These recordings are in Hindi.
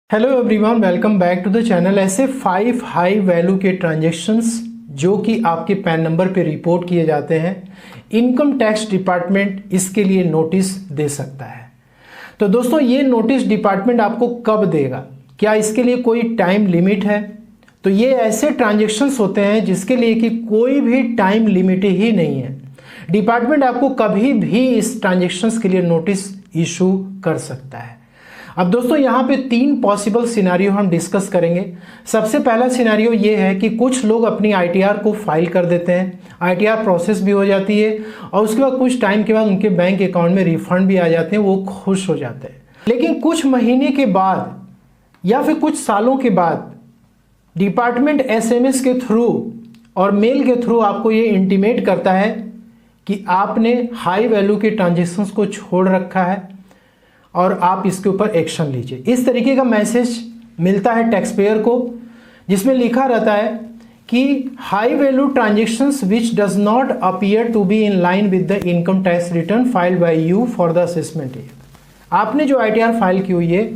Hello everyone, welcome back to the channel. ऐसे 5 हाई वैल्यू के ट्रांजैक्शंस जो कि आपके पैन नंबर पे रिपोर्ट किए जाते हैं, इनकम टैक्स डिपार्टमेंट इसके लिए नोटिस दे सकता है। तो दोस्तों, ये नोटिस डिपार्टमेंट आपको कब देगा? क्या इसके लिए कोई टाइम लिमिट है? तो ये ऐसे ट्रांजैक्शंस होते हैं जिसके लिए कि कोई भी टाइम लिमिट ही नहीं है। डिपार्टमेंट आपको कभी भी इस ट्रांजैक्शंस के लिए नोटिस इशू कर सकता है। अब दोस्तों, यहाँ पे 3 पॉसिबल सिनारियो हम डिस्कस करेंगे। सबसे पहला सिनारियो ये है कि कुछ लोग अपनी आईटीआर को फाइल कर देते हैं, आईटीआर प्रोसेस भी हो जाती है और उसके बाद कुछ टाइम के बाद उनके बैंक अकाउंट में रिफंड भी आ जाते हैं, वो खुश हो जाते हैं। लेकिन कुछ महीने के बाद या फिर कुछ सालों के बाद डिपार्टमेंट एसएमएस के थ्रू और मेल के थ्रू आपको ये इंटीमेट करता है कि आपने हाई वैल्यू के ट्रांजेक्शन्स को छोड़ रखा है और आप इसके ऊपर एक्शन लीजिए। इस तरीके का मैसेज मिलता है टैक्स पेयर को, जिसमें लिखा रहता है कि high value transactions which does not appear to be in line with the income tax return filed by you for the assessment year. आपने जो आईटीआर फाइल की हुई है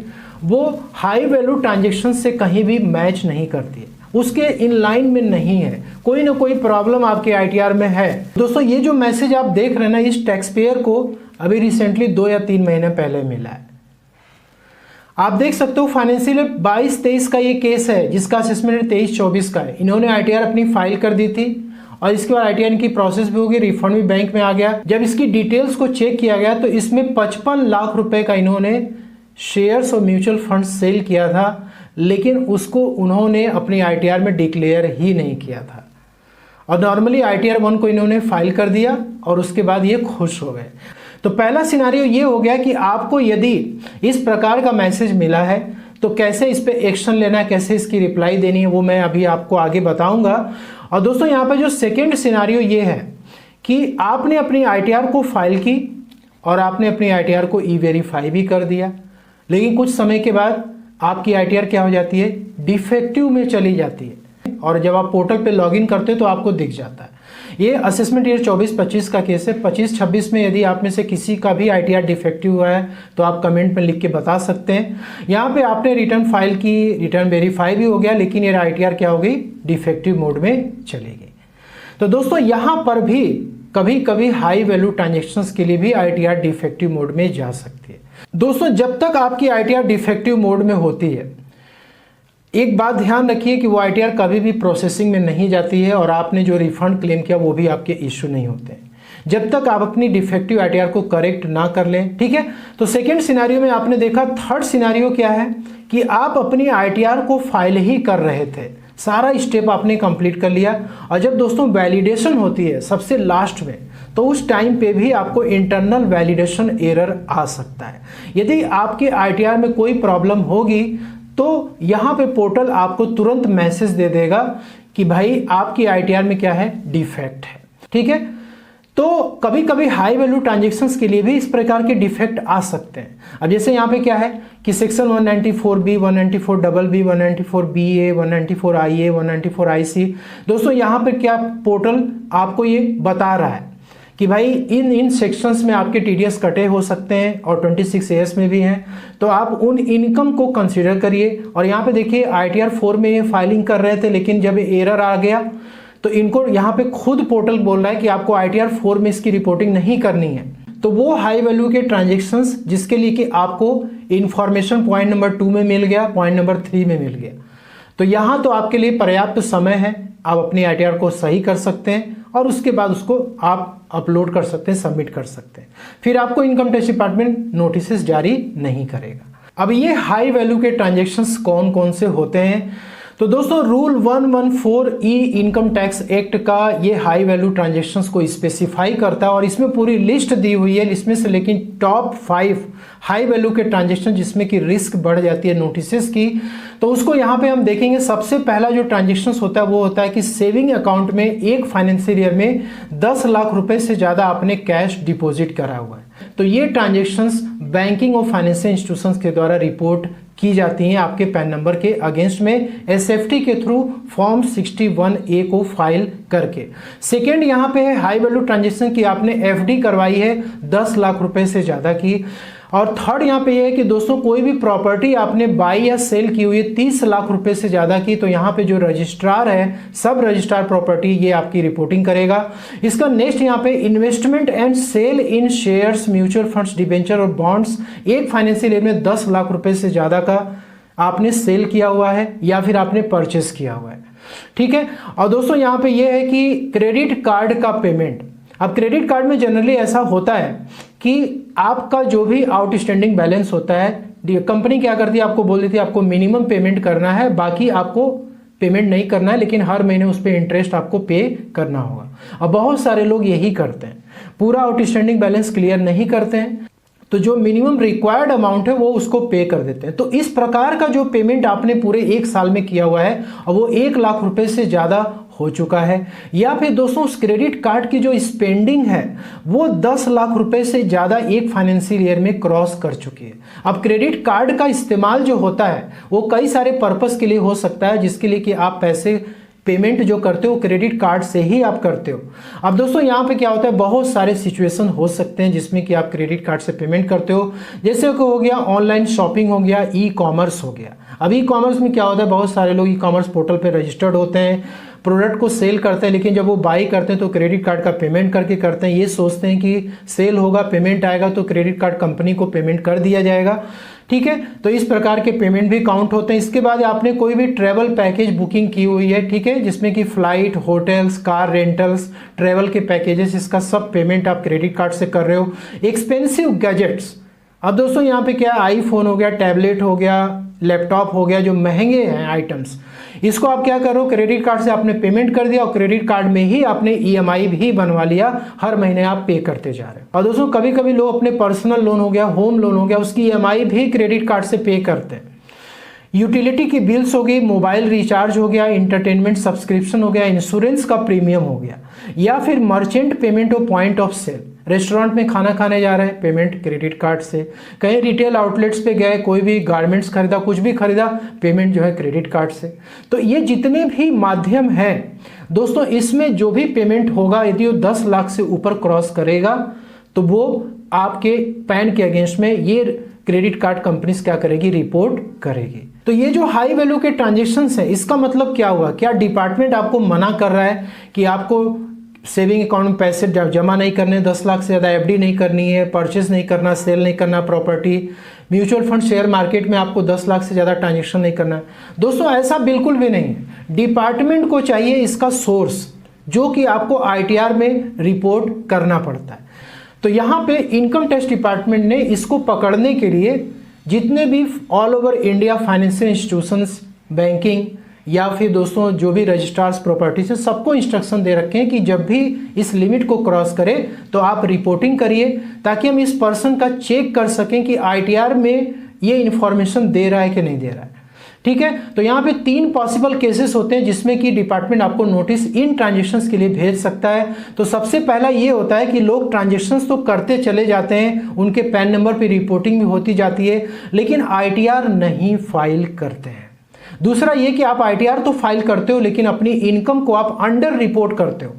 वो हाई वैल्यू ट्रांजैक्शन से कहीं भी मैच नहीं करती है, उसके इन लाइन में नहीं है, कोई ना कोई प्रॉब्लम आपके आईटीआर में है। दोस्तों, ये जो मैसेज आप देख रहे हैं ना, इस टैक्स पेयर को अभी रिसेंटली 2 या 3 महीने पहले मिला है। आप देख सकते हो फाइनेंशियल 22-23 का ये केस है जिसका असेसमेंट 23-24 का है। इन्होंने आईटीआर अपनी फाइल कर दी थी और इसके बाद आईटीआर की प्रोसेस भी होगी, रिफंड भी बैंक में आ गया। जब इसकी डिटेल्स को चेक किया गया तो इसमें 55 लाख रुपए का इन्होंने शेयर्स और म्यूचुअल फंड सेल किया था, लेकिन उसको उन्होंने अपनी आईटीआर में डिक्लेयर ही नहीं किया था और नॉर्मली आईटीआर 1 को इन्होंने फाइल कर दिया और उसके बाद ये खुश हो गए। तो पहला सिनारियो ये हो गया कि आपको यदि इस प्रकार का मैसेज मिला है तो कैसे इस पे एक्शन लेना है, कैसे इसकी रिप्लाई देनी है, वो मैं अभी आपको आगे बताऊंगा। और दोस्तों, यहाँ पे जो सेकेंड सिनारियो ये है कि आपने अपनी आईटीआर को फाइल की और आपने अपनी आईटीआर को ई वेरीफाई भी कर दिया, लेकिन कुछ समय के बाद आपकी आईटीआर क्या हो जाती है, डिफेक्टिव में चली जाती है और जब आप पोर्टल पे लॉगिन करते हो तो आपको दिख जाता है। ये असेसमेंट ईयर 24-25 का केस है। 25-26 में यदि आप में से किसी का भी आईटीआर डिफेक्टिव हुआ है तो आप कमेंट में लिख के बता सकते हैं। यहाँ पे आपने रिटर्न फाइल की, रिटर्न वेरीफाई भी हो गया, लेकिन ये आईटीआर क्या हो गई, डिफेक्टिव मोड में चली गई। तो दोस्तों, यहाँ पर भी कभी कभी हाई वैल्यू ट्रांजेक्शन्स के लिए भी आईटीआर डिफेक्टिव मोड में जा सकती है। दोस्तों, जब तक आपकी आईटीआर डिफेक्टिव मोड में होती है, एक बात ध्यान रखिए कि वो आईटीआर कभी भी प्रोसेसिंग में नहीं जाती है और आपने जो रिफंड क्लेम किया वो भी आपके इश्यू नहीं होते हैं जब तक आप अपनी डिफेक्टिव आईटीआर को करेक्ट ना कर लें। ठीक है, तो सेकेंड सिनारियो में आपने देखा। थर्ड सिनारियो क्या है कि आप अपनी आईटीआर को फाइल ही कर रहे थे, सारा स्टेप आपने कंप्लीट कर लिया और जब दोस्तों वैलिडेशन होती है सबसे लास्ट में, तो उस टाइम पे भी आपको इंटरनल वैलिडेशन एरर आ सकता है। यदि आपके आईटीआर में कोई प्रॉब्लम होगी तो यहाँ पे पोर्टल आपको तुरंत मैसेज दे देगा कि भाई आपकी आईटीआर में क्या है, डिफेक्ट है। ठीक है, तो कभी कभी हाई वैल्यू ट्रांजैक्शंस के लिए भी इस प्रकार के डिफेक्ट आ सकते हैं। अब जैसे यहाँ पे क्या है कि section 194B, 194BB, 194BA, 194IA, 194IC। दोस्तों, यहाँ पे क्या पोर्टल आपको ये बता रहा है कि भाई इन सेक्शंस में आपके टीडीएस कटे हो सकते हैं और 26AS में भी हैं, तो आप उन इनकम को कंसीडर करिए। और यहाँ पे देखिए आईटीआर 4 में ये फाइलिंग कर रहे थे, लेकिन जब एरर आ गया तो इनको यहाँ पे खुद पोर्टल बोल रहा है कि आपको आईटीआर 4 में इसकी रिपोर्टिंग नहीं करनी है। तो वो हाई वैल्यू के ट्रांजेक्शन्स जिसके लिए कि आपको इंफॉर्मेशन पॉइंट नंबर 2 में मिल गया, पॉइंट नंबर 3 में मिल गया, तो यहाँ तो आपके लिए पर्याप्त समय है, आप अपनी आईटीआर को सही कर सकते हैं और उसके बाद उसको आप अपलोड कर सकते हैं, सबमिट कर सकते हैं। फिर आपको इनकम टैक्स डिपार्टमेंट नोटिस जारी नहीं करेगा। अब ये हाई वैल्यू के ट्रांजैक्शंस कौन कौन से होते हैं? तो दोस्तों, rule 114E income tax act का ये हाई वैल्यू ट्रांजैक्शंस को स्पेसिफाई करता है और इसमें पूरी लिस्ट दी हुई है। इसमें से लेकिन टॉप 5 हाई वैल्यू के ट्रांजैक्शन जिसमें कि रिस्क बढ़ जाती है नोटिसेस की, तो उसको यहाँ पे हम देखेंगे। सबसे पहला जो ट्रांजैक्शंस होता है वो होता है कि सेविंग अकाउंट में एक फाइनेंशियल ईयर में 10 लाख रुपए से ज़्यादा आपने कैश डिपॉजिट करा हुआ है, तो ये ट्रांजैक्शंस बैंकिंग और फाइनेंशियल इंस्टीट्यूशंस के द्वारा रिपोर्ट की जाती हैं आपके पैन नंबर के अगेंस्ट में एसएफटी के थ्रू फॉर्म 61A को फाइल करके। सेकेंड यहाँ पे है हाई वैल्यू ट्रांजेक्शन की आपने एफडी करवाई है 10 लाख रुपए से ज़्यादा की, और थर्ड यहाँ पे ये है कि दोस्तों कोई भी प्रॉपर्टी आपने बाई या सेल की हुई है 30 लाख रुपए से ज़्यादा की, तो यहाँ पे जो रजिस्ट्रार है, सब रजिस्ट्रार प्रॉपर्टी, ये आपकी रिपोर्टिंग करेगा। इसका नेक्स्ट यहाँ पे investment and sale in shares, mutual funds, debenture और बॉन्ड्स, एक फाइनेंशियल ईयर में 10 लाख रुपए से ज़्यादा का आपने सेल किया हुआ है या फिर आपने परचेस किया हुआ है, ठीक है। और दोस्तों यहाँ पे ये है कि क्रेडिट कार्ड का पेमेंट, अब क्रेडिट कार्ड में जनरली ऐसा होता है कि आपका जो भी आउटस्टैंडिंग बैलेंस होता है, कंपनी क्या करती है, आपको बोल देती है आपको मिनिमम पेमेंट करना है, बाकी आपको पेमेंट नहीं करना है, लेकिन हर महीने उस पर इंटरेस्ट आपको पे करना होगा। अब बहुत सारे लोग यही करते हैं, पूरा आउटस्टैंडिंग बैलेंस क्लियर नहीं करते हैं, तो जो मिनिमम रिक्वायर्ड अमाउंट है वो उसको पे कर देते हैं। तो इस प्रकार का जो पेमेंट आपने पूरे एक साल में किया हुआ है और वो 1 लाख रुपए से ज़्यादा हो चुका है, या फिर दोस्तों उस क्रेडिट कार्ड की जो स्पेंडिंग है वो 10 लाख रुपए से ज़्यादा एक फाइनेंशियल ईयर में क्रॉस कर चुकी है। अब क्रेडिट कार्ड का इस्तेमाल जो होता है वो कई सारे पर्पस के लिए हो सकता है, जिसके लिए कि आप पैसे पेमेंट जो करते हो क्रेडिट कार्ड से ही आप करते हो। अब दोस्तों यहाँ पे क्या होता है, बहुत सारे सिचुएशन हो सकते हैं जिसमें कि आप क्रेडिट कार्ड से पेमेंट करते हो, जैसे कि हो गया ऑनलाइन शॉपिंग, हो गया ई कॉमर्स हो गया। अब ई कॉमर्स में क्या होता है, बहुत सारे लोग ई कॉमर्स पोर्टल पे रजिस्टर्ड होते हैं, प्रोडक्ट को सेल करते हैं, लेकिन जब वो बाई करते हैं तो क्रेडिट कार्ड का पेमेंट करके करते हैं, ये सोचते हैं कि सेल होगा, पेमेंट आएगा तो क्रेडिट कार्ड कंपनी को पेमेंट कर दिया जाएगा, ठीक है। तो इस प्रकार के पेमेंट भी काउंट होते हैं। इसके बाद आपने कोई भी ट्रैवल पैकेज बुकिंग की हुई है, ठीक है, जिसमें कि flight, hotels, car rentals, travel के पैकेजेस, इसका सब पेमेंट आप क्रेडिट कार्ड से कर रहे हो। एक्सपेंसिव गैजेट्स, अब दोस्तों यहाँ पे क्या, आईफोन हो गया, टैबलेट हो गया, लैपटॉप हो गया, जो महंगे हैं आइटम्स, इसको आप क्या करो, क्रेडिट कार्ड से आपने पेमेंट कर दिया और क्रेडिट कार्ड में ही आपने ईएमआई भी बनवा लिया, हर महीने आप पे करते जा रहे हैं। और दोस्तों कभी कभी लोग अपने पर्सनल लोन हो गया, होम लोन हो गया, उसकी ईएमआई भी क्रेडिट कार्ड से पे करते हैं। यूटिलिटी की बिल्स हो गई, मोबाइल रिचार्ज हो गया, इंटरटेनमेंट सब्सक्रिप्शन हो गया, इंश्योरेंस का प्रीमियम हो गया, या फिर मर्चेंट पेमेंट और पॉइंट ऑफ सेल, रेस्टोरेंट में खाना खाने जा रहे हैं, पेमेंट क्रेडिट कार्ड से, कहीं रिटेल आउटलेट्स पे गए, कोई भी गारमेंट्स खरीदा, कुछ भी खरीदा, पेमेंट जो है क्रेडिट कार्ड से। तो ये जितने भी माध्यम हैं दोस्तों, इसमें जो भी पेमेंट होगा यदि वो 10 लाख से ऊपर क्रॉस करेगा तो वो आपके पैन के अगेंस्ट में ये क्रेडिट कार्ड कंपनीज क्या करेगी, रिपोर्ट करेगी। तो ये जो हाई वैल्यू के ट्रांजेक्शन्स है, इसका मतलब क्या हुआ, क्या डिपार्टमेंट आपको मना कर रहा है कि आपको सेविंग अकाउंट में पैसे जमा नहीं करने, 10 लाख से ज़्यादा एफडी नहीं करनी है, परचेज नहीं करना, सेल नहीं करना property, mutual fund share market में आपको 10 लाख से ज़्यादा ट्रांजेक्शन नहीं करना है? दोस्तों ऐसा बिल्कुल भी नहीं है। डिपार्टमेंट को चाहिए इसका सोर्स, जो कि आपको आईटीआर में रिपोर्ट करना पड़ता है। तो यहाँ पे इनकम टैक्स डिपार्टमेंट ने इसको पकड़ने के लिए जितने भी all over India financial institutions, banking या फिर दोस्तों जो भी रजिस्ट्रार्स प्रॉपर्टी से, सबको इंस्ट्रक्शन दे रखे हैं कि जब भी इस लिमिट को क्रॉस करे तो आप रिपोर्टिंग करिए, ताकि हम इस पर्सन का चेक कर सकें कि आईटीआर में ये इंफॉर्मेशन दे रहा है कि नहीं दे रहा है, ठीक है। तो यहाँ पे 3 पॉसिबल केसेस होते हैं जिसमें कि डिपार्टमेंट आपको नोटिस इन ट्रांजेक्शन्स के लिए भेज सकता है। तो सबसे पहला ये होता है कि लोग ट्रांजेक्शन्स तो करते चले जाते हैं, उनके पैन नंबर पे रिपोर्टिंग भी होती जाती है, लेकिन आईटीआर नहीं फाइल करते हैं। दूसरा ये कि आप आईटीआर तो फाइल करते हो, लेकिन अपनी इनकम को आप अंडर रिपोर्ट करते हो।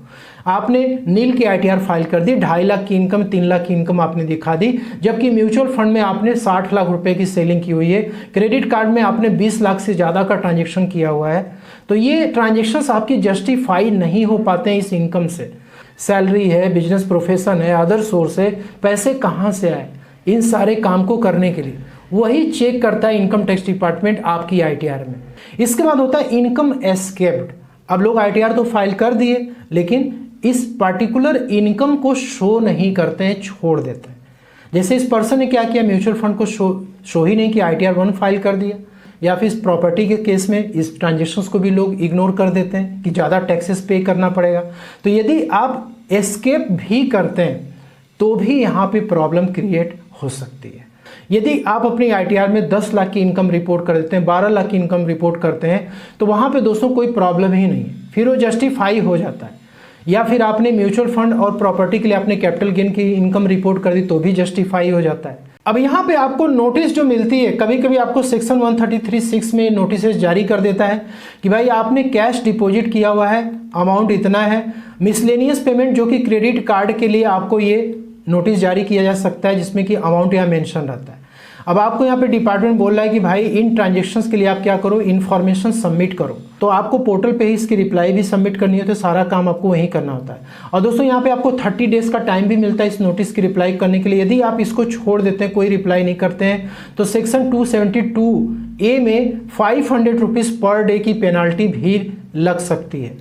आपने नील की आईटीआर फाइल कर दी, 2.5 लाख की इनकम, 3 लाख की इनकम आपने दिखा दी, जबकि म्यूचुअल फंड में आपने 60 लाख रुपए की सेलिंग की हुई है, क्रेडिट कार्ड में आपने 20 लाख से ज़्यादा का ट्रांजेक्शन किया हुआ है। तो ये ट्रांजेक्शन्स आपकी जस्टिफाई नहीं हो पाते हैं इस इनकम से। सैलरी है, बिजनेस प्रोफेशन है, अदर सोर्स है, पैसे कहाँ से आए, इन सारे काम को करने के लिए वही चेक करता है इनकम टैक्स डिपार्टमेंट आपकी आईटीआर में। इसके बाद होता है इनकम एस्केप्ड। अब लोग आईटीआर तो फाइल कर दिए, लेकिन इस पर्टिकुलर इनकम को शो नहीं करते हैं, छोड़ देते हैं। जैसे इस पर्सन ने क्या किया, म्यूचुअल फंड को शो ही नहीं किया, आईटीआर 1 फाइल कर दिया, या फिर इस प्रॉपर्टी के केस में इस ट्रांजेक्शन्स को भी लोग इग्नोर कर देते हैं कि ज़्यादा टैक्सेस पे करना पड़ेगा। तो यदि आप एस्केप भी करते हैं तो भी यहाँ पे प्रॉब्लम क्रिएट हो सकती है। यदि आप अपनी आईटीआर में 10 लाख की इनकम रिपोर्ट कर देते हैं, 12 लाख की इनकम रिपोर्ट करते हैं, तो वहाँ पे दोस्तों कोई प्रॉब्लम ही नहीं है, फिर वो जस्टिफाई हो जाता है। या फिर आपने म्यूचुअल फंड और प्रॉपर्टी के लिए आपने कैपिटल गेन की इनकम रिपोर्ट कर दी तो भी जस्टिफाई हो जाता है। अब यहाँ पे आपको नोटिस जो मिलती है, कभी कभी आपको सेक्शन 133(6) में नोटिस जारी कर देता है कि भाई आपने कैश डिपॉजिट किया हुआ है, अमाउंट इतना है, मिसलेनियस पेमेंट जो कि क्रेडिट कार्ड के लिए आपको ये नोटिस जारी किया जा सकता है जिसमें कि अमाउंट यहाँ मेंशन रहता है। अब आपको यहाँ पे डिपार्टमेंट बोल रहा है कि भाई इन ट्रांजेक्शन्स के लिए आप क्या करो, इन्फॉर्मेशन सबमिट करो। तो आपको पोर्टल पे ही इसकी रिप्लाई भी सबमिट करनी होती है, सारा काम आपको वहीं करना होता है। और दोस्तों यहाँ पे आपको 30 डेज का टाइम भी मिलता है इस नोटिस की रिप्लाई करने के लिए। यदि आप इसको छोड़ देते हैं, कोई रिप्लाई नहीं करते हैं, तो सेक्शन 272A में 500 रुपीज़ पर डे की पेनाल्टी भी लग सकती है।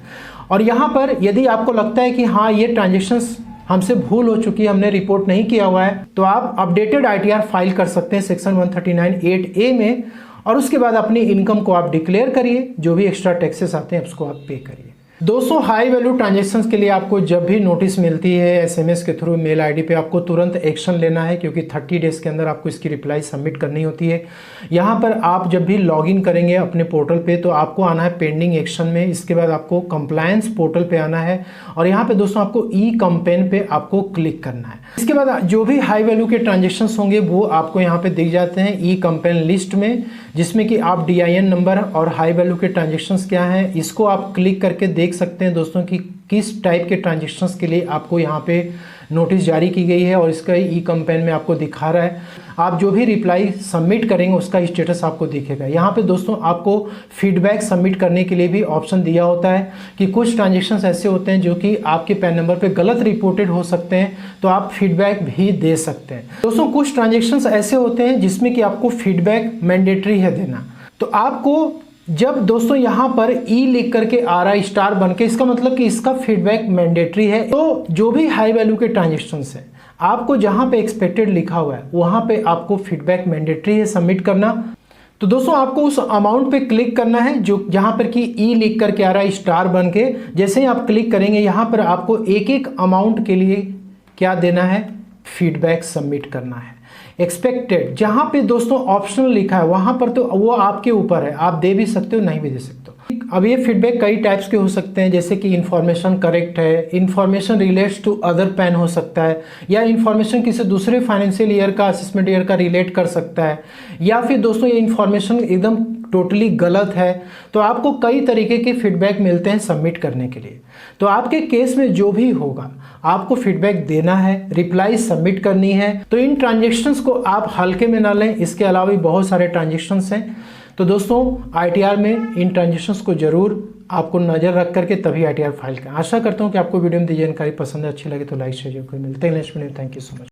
और यहाँ पर यदि आपको लगता है कि हाँ ये ट्रांजेक्शन्स हमसे भूल हो चुकी है, हमने रिपोर्ट नहीं किया हुआ है, तो आप अपडेटेड ITR फाइल कर सकते हैं सेक्शन 139(8)A में, और उसके बाद अपनी इनकम को आप डिक्लेयर करिए, जो भी एक्स्ट्रा टैक्सेस आते हैं उसको आप पे करिए। दोस्तों हाई वैल्यू ट्रांजेक्शन्स के लिए आपको जब भी नोटिस मिलती है SMS के थ्रू, मेल ID पे, आपको तुरंत एक्शन लेना है, क्योंकि 30 डेज के अंदर आपको इसकी रिप्लाई सबमिट करनी होती है। यहाँ पर आप जब भी लॉगिन करेंगे अपने पोर्टल पे तो आपको आना है पेंडिंग एक्शन में, इसके बाद आपको कंप्लायंस पोर्टल पे आना है, और यहाँ पे दोस्तों आपको ई-कंपेन पे आपको क्लिक करना है। इसके बाद जो भी हाई वैल्यू के ट्रांजेक्शन्स होंगे वो आपको यहाँ पे दिख जाते हैं ई-कंपेन लिस्ट में, जिसमें कि आप DIN नंबर और हाई वैल्यू के ट्रांजेक्शन्स क्या हैं इसको आप क्लिक करके देख सकते हैं दोस्तों कि किस टाइप के ट्रांजेक्शन्स के लिए आपको यहाँ पे नोटिस जारी की गई है, और इसका ई-कंपेन में आपको दिखा रहा है। आप जो भी रिप्लाई सबमिट करेंगे उसका स्टेटस आपको दिखेगा। यहाँ पे दोस्तों आपको फीडबैक सबमिट करने के लिए भी ऑप्शन दिया होता है कि कुछ ट्रांजेक्शन्स ऐसे होते हैं जो कि आपके पैन नंबर पे गलत रिपोर्टेड हो सकते हैं, तो आप फीडबैक भी दे सकते हैं। दोस्तों कुछ ट्रांजेक्शन्स ऐसे होते हैं जिसमें कि आपको फीडबैक मैंडेटरी है देना। तो आपको जब दोस्तों यहाँ पर ई लिख करके आ रहा है स्टार बन के, इसका मतलब कि इसका फीडबैक मैंडेटरी है। तो जो भी हाई वैल्यू के ट्रांजेक्शन्स हैं, आपको जहाँ पे एक्सपेक्टेड लिखा हुआ है वहाँ पे आपको फीडबैक मैंडेटरी है सबमिट करना। तो दोस्तों आपको उस अमाउंट पे क्लिक करना है जो जहाँ पर कि ई लिख करके आ रहा है स्टार बन के। जैसे ही आप क्लिक करेंगे यहाँ पर आपको एक एक अमाउंट के लिए क्या देना है, फीडबैक सबमिट करना है। एक्सपेक्टेड जहाँ पे दोस्तों ऑप्शनल लिखा है वहाँ पर तो वो आपके ऊपर है, आप दे भी सकते हो नहीं भी दे सकते हो। अब ये फीडबैक कई टाइप्स के हो सकते हैं, जैसे कि इन्फॉर्मेशन करेक्ट है, information relates to other PAN हो सकता है, या इन्फॉर्मेशन किसी दूसरे फाइनेंशियल ईयर का, असेसमेंट ईयर का रिलेट कर सकता है, या फिर दोस्तों ये इन्फॉर्मेशन एकदम टोटली गलत है। तो आपको कई तरीके के फीडबैक मिलते हैं सबमिट करने के लिए। तो आपके केस में जो भी होगा आपको फीडबैक देना है, रिप्लाई सबमिट करनी है। तो इन ट्रांजेक्शन्स को आप हल्के में ना लें, इसके अलावा भी बहुत सारे ट्रांजेक्शन्स हैं। तो दोस्तों ITR में इन ट्रांजेक्शन्स को जरूर आपको नज़र रख करके तभी ITR फाइल करें। आशा करता हूँ कि आपको वीडियो में दी जानकारी पसंद है, अच्छी लगे तो लाइक शेयर जरूर करें। मिलते हैं नेक्स्ट वीडियो में। Thank you so much.